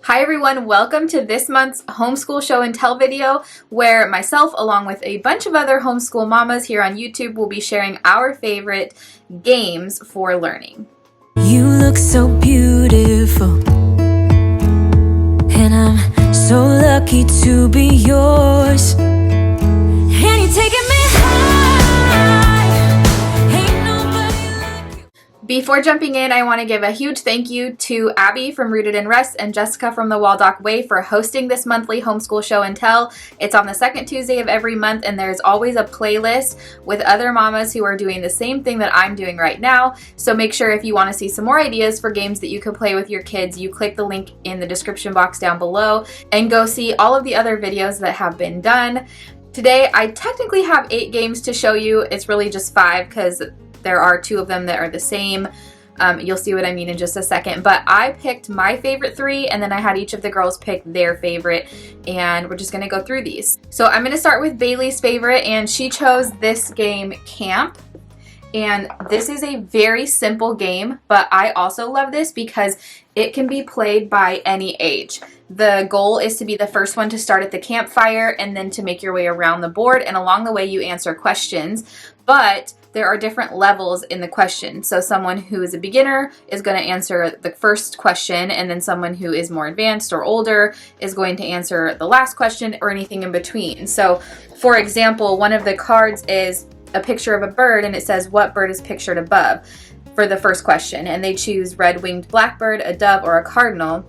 Hi everyone, welcome to this month's homeschool show and tell video where myself along with a bunch of other homeschool mamas here on YouTube will be sharing our favorite games for learning. You look so beautiful and I'm so lucky to be yours, and you're taking me high. Ain't nobody like you. Before jumping in, I want to give a huge thank you to Abby from Rooted in Rest and Jessica from the Waldock Way for hosting this monthly homeschool show and tell. It's on the second Tuesday of every month, and there's always a playlist with other mamas who are doing the same thing that I'm doing right now. So make sure if you want to see some more ideas for games that you can play with your kids, you click the link in the description box down below and go see all of the other videos that have been done. Today, I technically have 8 games to show you. It's really just 5 because there are 2 of them that are the same. You'll see what I mean in just a second. But I picked my favorite 3, and then I had each of the girls pick their favorite, and we're just going to go through these. So I'm going to start with Bailey's favorite, and she chose this game, Camp. And this is a very simple game, but I also love this because it can be played by any age. The goal is to be the first one to start at the campfire and then to make your way around the board, and along the way you answer questions. But there are different levels in the question. So someone who is a beginner is going to answer the first question, and then someone who is more advanced or older is going to answer the last question or anything in between. So for example, one of the cards is a picture of a bird, and it says what bird is pictured above for the first question, and they choose red-winged blackbird, a dove, or a cardinal.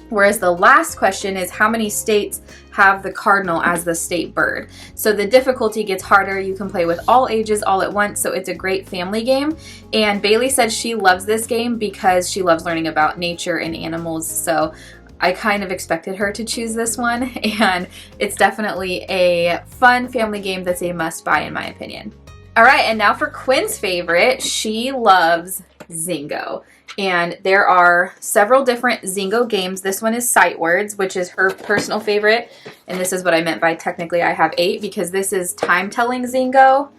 Whereas the last question is how many states have the cardinal as the state bird. So the difficulty gets harder. You can play with all ages all at once, so it's a great family game. And Bailey said she loves this game because she loves learning about nature and animals. So I kind of expected her to choose this one, and it's definitely a fun family game that's a must-buy in my opinion. All right, and now for Quinn's favorite. She loves Zingo. And there are several different Zingo games. This one is Sight Words, which is her personal favorite. And this is what I meant by technically I have 8, because this is time-telling Zingo.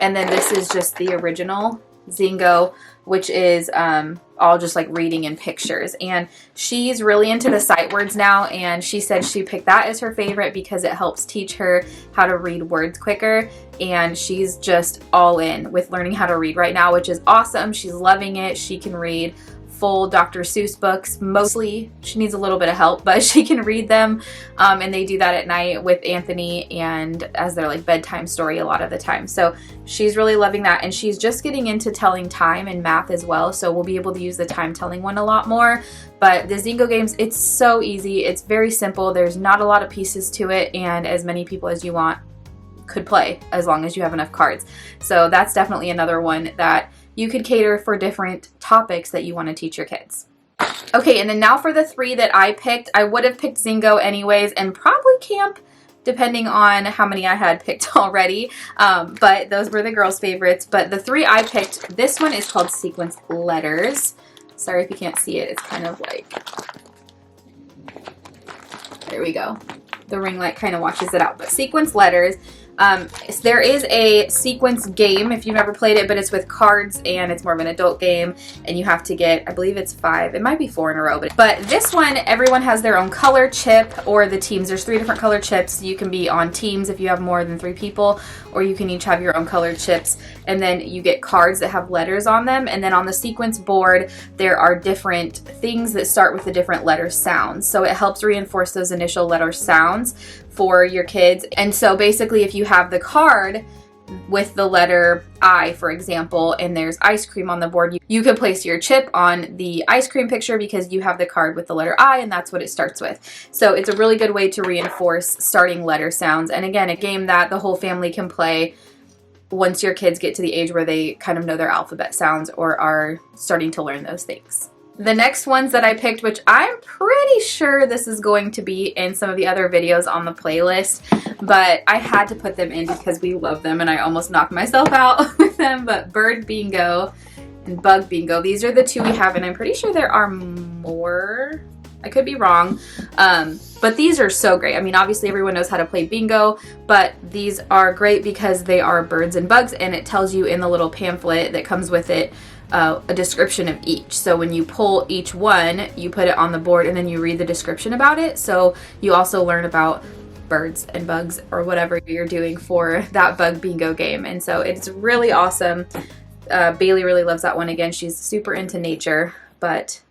And then this is just the original Zingo, which is all just like reading and pictures. And she's really into the sight words now, and she said she picked that as her favorite because it helps teach her how to read words quicker. And she's just all in with learning how to read right now, which is awesome. She's loving it. She can read full Dr. Seuss books. Mostly she needs a little bit of help, but she can read them, and they do that at night with Anthony and as their like bedtime story a lot of the time. So she's really loving that, and she's just getting into telling time and math as well, so we'll be able to use the time telling one a lot more. But the Zingo games, it's so easy. It's very simple. There's not a lot of pieces to it, and as many people as you want could play as long as you have enough cards. So that's definitely another one that you could cater for different topics that you want to teach your kids. Okay, and then now for the 3 that I picked. I would have picked Zingo anyways, and probably Camp, depending on how many I had picked already. But those were the girls' favorites. But the 3 I picked, this one is called Sequence Letters. Sorry if you can't see it. It's kind of like, there we go. The ring light kind of washes it out. But Sequence Letters. There is a sequence game if you've never played it, but it's with cards and it's more of an adult game, and you have to get, I believe it's 5, it might be 4 in a row, but this one, everyone has their own color chip, or the teams. There's 3 different color chips. You can be on teams if you have more than 3 people, or you can each have your own colored chips, and then you get cards that have letters on them. And then on the sequence board there are different things that start with the different letter sounds, so it helps reinforce those initial letter sounds for your kids. And so basically if you have the card with the letter I, for example, and there's ice cream on the board, you can place your chip on the ice cream picture because you have the card with the letter I, and that's what it starts with. So it's a really good way to reinforce starting letter sounds. And again, a game that the whole family can play once your kids get to the age where they kind of know their alphabet sounds or are starting to learn those things. The next ones that I picked, which I'm pretty sure this is going to be in some of the other videos on the playlist, but I had to put them in because we love them and I almost knocked myself out with them. But Bird Bingo and Bug Bingo, these are the 2 we have, and I'm pretty sure there are more. I could be wrong, but these are so great. I mean, obviously everyone knows how to play bingo, but these are great because they are birds and bugs, and it tells you in the little pamphlet that comes with it a description of each. So when you pull each one, you put it on the board and then you read the description about it. So you also learn about birds and bugs or whatever you're doing for that bug bingo game. And so it's really awesome. Bailey really loves that one. Again, she's super into nature, but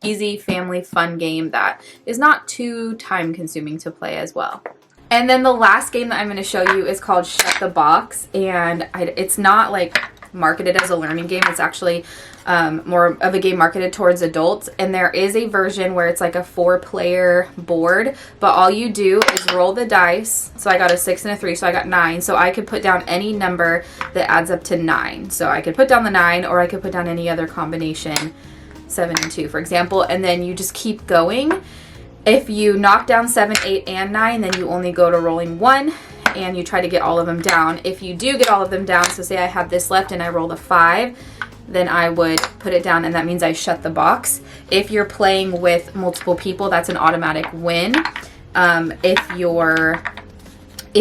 easy family fun game that is not too time consuming to play as well. And then the last game that I'm going to show you is called Shut the Box, and it's not like marketed as a learning game. It's actually more of a game marketed towards adults, and there is a version where it's like a 4-player board, but all you do is roll the dice. So I got a 6 and a 3, so I got 9. So I could put down any number that adds up to 9. So I could put down the 9, or I could put down any other combination, 7 and 2 for example, and then you just keep going. If you knock down 7, 8, and 9, then you only go to rolling 1, and you try to get all of them down. If you do get all of them down, so say I have this left and I rolled a 5, then I would put it down, and that means I shut the box. If you're playing with multiple people, that's an automatic win. If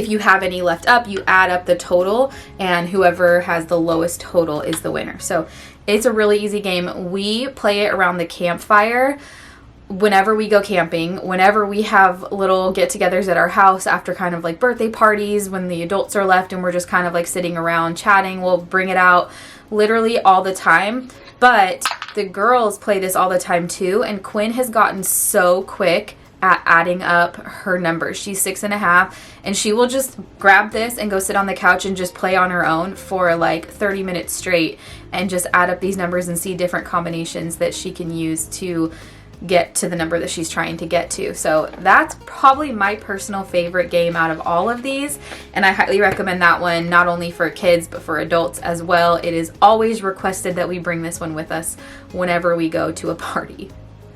you have any left up, you add up the total, and whoever has the lowest total is the winner. So it's a really easy game. We play it around the campfire whenever we go camping, whenever we have little get-togethers at our house after kind of like birthday parties, when the adults are left and we're just kind of like sitting around chatting, we'll bring it out literally all the time. But the girls play this all the time too, and Quinn has gotten so quick at adding up her numbers. She's 6.5, and she will just grab this and go sit on the couch and just play on her own for like 30 minutes straight and just add up these numbers and see different combinations that she can use to get to the number that she's trying to get to. So that's probably my personal favorite game out of all of these, and I highly recommend that one, not only for kids but for adults as well. It is always requested that we bring this one with us whenever we go to a party.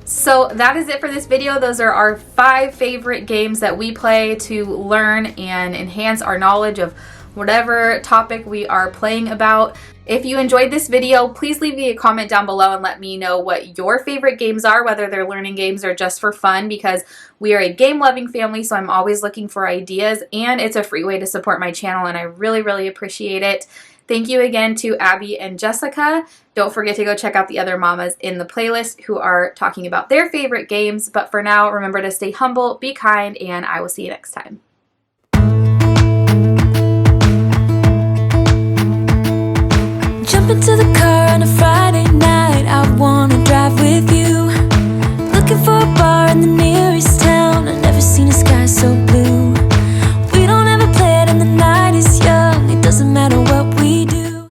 So that is it for this video. Those are our 5 favorite games that we play to learn and enhance our knowledge of whatever topic we are playing about. If you enjoyed this video, please leave me a comment down below and let me know what your favorite games are, whether they're learning games or just for fun, because we are a game-loving family, so I'm always looking for ideas, and it's a free way to support my channel, and I really, really appreciate it. Thank you again to Abby and Jessica. Don't forget to go check out the other mamas in the playlist who are talking about their favorite games. But for now, remember to stay humble, be kind, and I will see you next time. Jump into the car on a Friday.